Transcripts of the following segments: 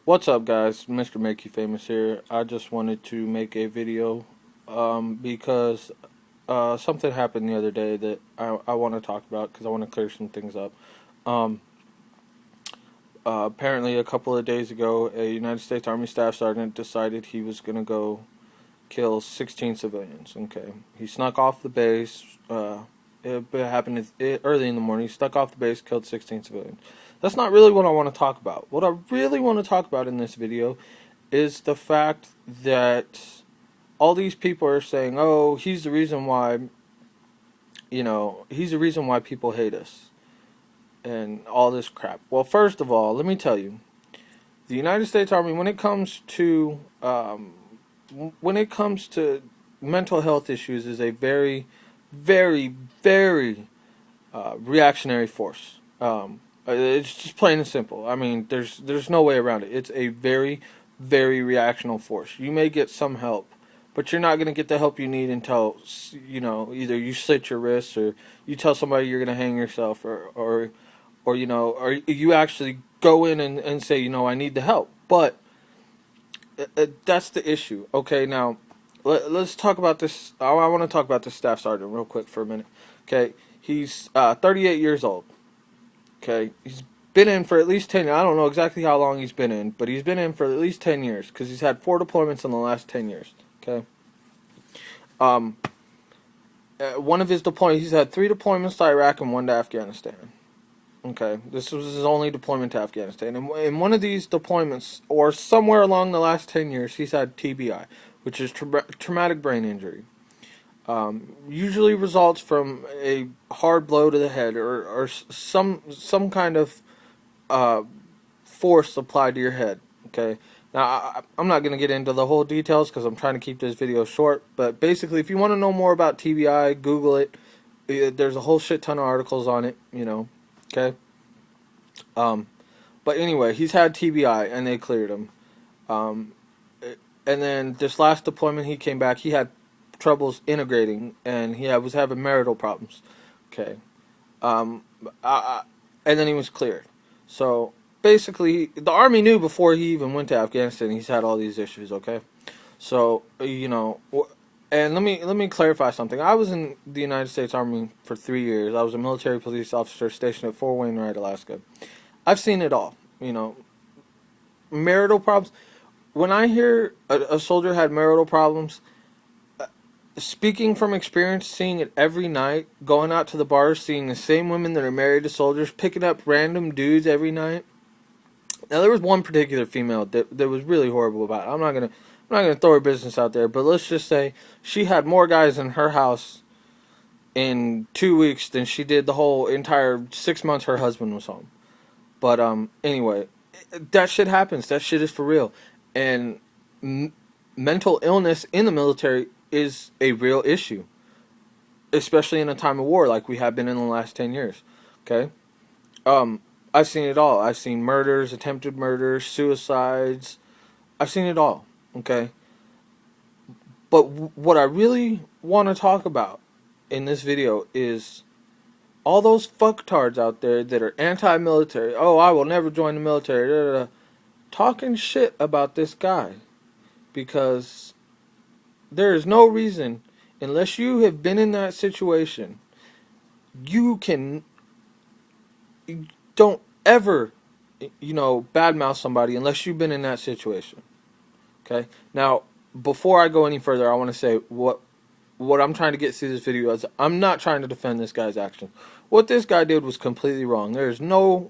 What's up, guys? Mr. Make You Famous here. I just wanted to make a video because something happened the other day that I want to talk about because I want to clear some things up. Um, Apparently, a couple of days ago, a United States Army Staff Sergeant decided he was going to go kill 16 civilians. Okay, he snuck off the base. It happened early in the morning. He snuck off the base, killed 16 civilians. That's not really what I want to talk about. What I really want to talk about in this video is the fact that all these people are saying, "Oh, he's the reason why, he's the reason why people hate us," and all this crap. Well, first of all, let me tell you, the United States Army, when it comes to mental health issues, is a very, very, very reactionary force. It's just plain and simple. I mean, there's no way around it. It's a very, very reactional force. You may get some help, but you're not going to get the help you need until either you slit your wrists or you tell somebody you're going to hang yourself, or you actually go in and say, I need the help. But that's the issue. Okay, now let's talk about this. I want to talk about this staff sergeant real quick for a minute. Okay, he's 38 years old. Okay, he's been in for at least 10 years. I don't know exactly how long he's been in, but he's been in for at least 10 years because he's had 4 deployments in the last 10 years. Okay. Um, One of his deployments, he's had 3 deployments to Iraq and 1 to Afghanistan. Okay, this was his only deployment to Afghanistan. And in one of these deployments, or somewhere along the last 10 years, he's had TBI, which is traumatic brain injury. Usually results from a hard blow to the head or some kind of force applied to your head. Okay. Now I'm not going to get into the whole details because I'm trying to keep this video short. But basically, if you want to know more about TBI, Google it. There's a whole shit ton of articles on it. Okay. Um, but anyway, he's had TBI and they cleared him. Um, and then this last deployment, he came back. He had troubles integrating, and he was having marital problems. Okay. Um, I, and then he was cleared. So basically, the Army knew before he even went to Afghanistan he's had all these issues. Okay. So and let me clarify something. I was in the United States Army for 3 years. I was a military police officer stationed at Fort Wainwright, Alaska. I've seen it all. Marital problems. When I hear a soldier had marital problems, speaking from experience, seeing it every night, going out to the bars, seeing the same women that are married to soldiers, picking up random dudes every night. Now there was one particular female that was really horrible about it. I'm not gonna throw her business out there, but let's just say she had more guys in her house in 2 weeks than she did the whole entire 6 months her husband was home. But anyway, that shit happens. That shit is for real, and mental illness in the military is a real issue, especially in a time of war like we have been in the last 10 years. Okay? I've seen it all. I've seen murders, attempted murders, suicides. I've seen it all. Okay? But what I really want to talk about in this video is all those fucktards out there that are anti-military. Oh, I will never join the military. Da, da, da, talking shit about this guy. Because there is no reason, unless you have been in that situation, you don't ever, badmouth somebody unless you've been in that situation. Okay? Now, before I go any further, I want to say what I'm trying to get through this video is I'm not trying to defend this guy's action. What this guy did was completely wrong. There is no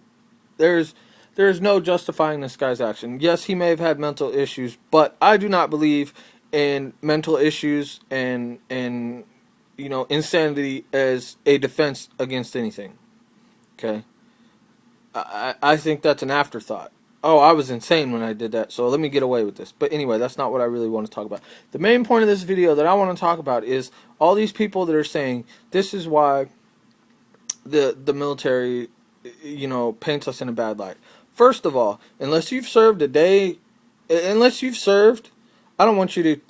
justifying this guy's action. Yes, he may have had mental issues, but I do not believe in mental issues and insanity as a defense against anything. Okay? I think that's an afterthought. Oh, I was insane when I did that, so let me get away with this. But anyway, that's not what I really want to talk about. The main point of this video that I want to talk about is all these people that are saying this is why the military, paints us in a bad light. First of all, unless you've served, I don't want you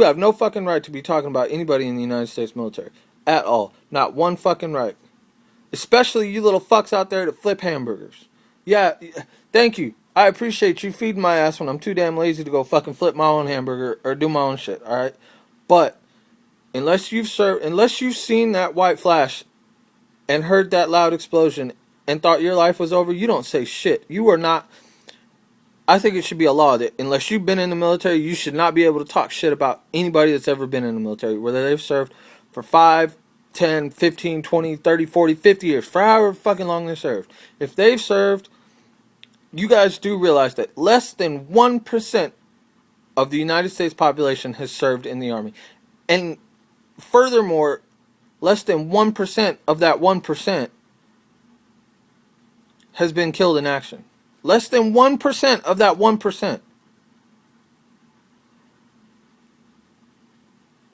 have no fucking right to be talking about anybody in the United States military. At all. Not one fucking right. Especially you little fucks out there that flip hamburgers. Yeah, thank you. I appreciate you feeding my ass when I'm too damn lazy to go fucking flip my own hamburger or do my own shit, alright? But unless you've seen that white flash and heard that loud explosion and thought your life was over, you don't say shit. You are not. I think it should be a law that unless you've been in the military, you should not be able to talk shit about anybody that's ever been in the military, whether they've served for 5, 10, 15, 20, 30, 40, 50 years, for however fucking long they served. If they've served, you guys do realize that less than 1% of the United States population has served in the Army. And furthermore, less than 1% of that 1% has been killed in action. Less than 1% of that 1%.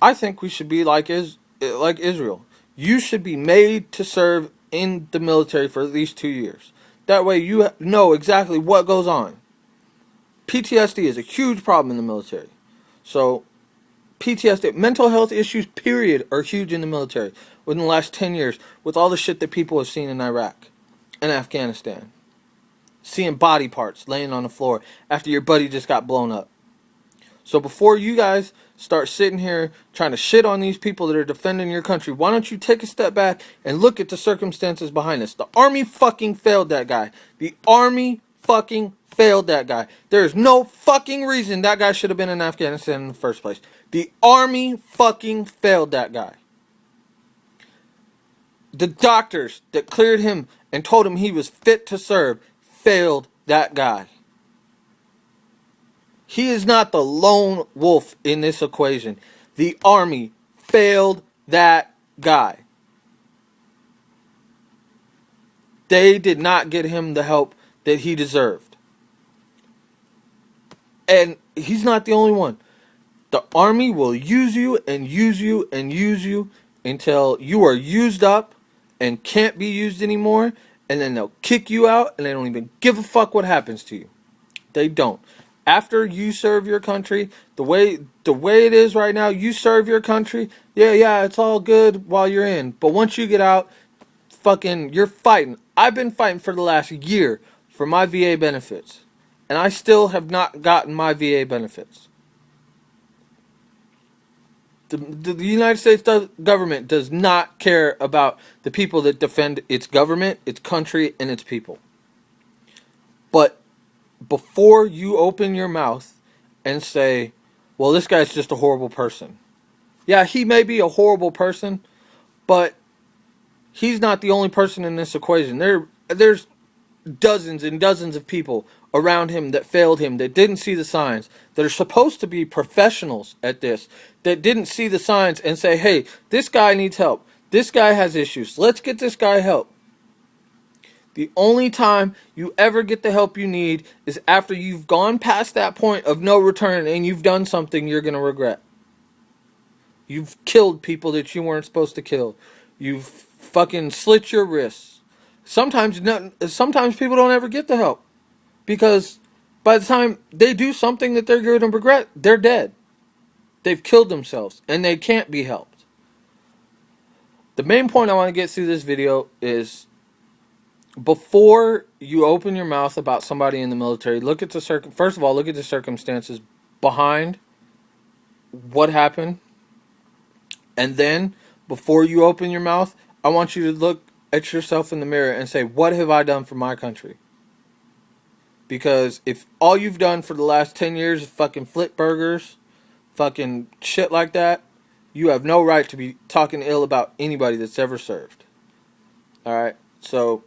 I think we should be like Israel. You should be made to serve in the military for at least 2 years. That way you know exactly what goes on. PTSD is a huge problem in the military. So, PTSD, mental health issues, period, are huge in the military within the last 10 years with all the shit that people have seen in Iraq and Afghanistan. Seeing body parts laying on the floor after your buddy just got blown up. So before you guys start sitting here trying to shit on these people that are defending your country, why don't you take a step back and look at the circumstances behind this? The Army fucking failed that guy. The Army fucking failed that guy. There's no fucking reason that guy should have been in Afghanistan in the first place. The Army fucking failed that guy. The doctors that cleared him and told him he was fit to serve failed that guy. He is not the lone wolf in this equation. The Army failed that guy. They did not get him the help that he deserved. And he's not the only one. The Army will use you and use you and use you until you are used up and can't be used anymore. And then they'll kick you out and they don't even give a fuck what happens to you. They don't. After you serve your country, the way it is right now, you serve your country, yeah, it's all good while you're in. But once you get out, fucking, you're fighting. I've been fighting for the last year for my VA benefits. And I still have not gotten my VA benefits. The United States government does not care about the people that defend its government, its country, and its people. But before you open your mouth and say, well, this guy's just a horrible person. Yeah, he may be a horrible person, but he's not the only person in this equation. There's dozens and dozens of people around him that failed him, that didn't see the signs, that are supposed to be professionals at this, that didn't see the signs and say, hey, this guy needs help. This guy has issues. Let's get this guy help. The only time you ever get the help you need is after you've gone past that point of no return and you've done something you're going to regret. You've killed people that you weren't supposed to kill. You've fucking slit your wrists. Sometimes people don't ever get the help. Because by the time they do something that they're going to regret, they're dead. They've killed themselves and they can't be helped. The main point I want to get through this video is before you open your mouth about somebody in the military, first of all, look at the circumstances behind what happened. And then, before you open your mouth, I want you to look at yourself in the mirror and say, what have I done for my country? Because if all you've done for the last 10 years is fucking flip burgers, fucking shit like that, you have no right to be talking ill about anybody that's ever served. Alright? So,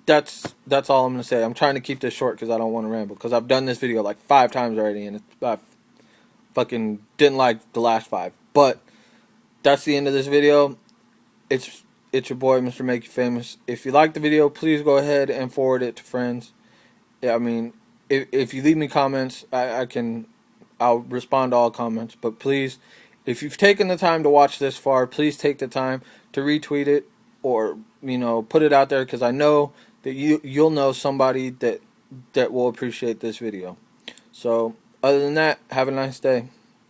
that's all I'm going to say. I'm trying to keep this short because I don't want to ramble. Because I've done this video like 5 times already and I fucking didn't like the last 5. But, that's the end of this video. It's your boy, Mr. Make You Famous. If you like the video, please go ahead and forward it to friends. Yeah, I mean, if you leave me comments, I'll respond to all comments. But please, if you've taken the time to watch this far, please take the time to retweet it or, put it out there because I know that you'll know somebody that will appreciate this video. So, other than that, have a nice day.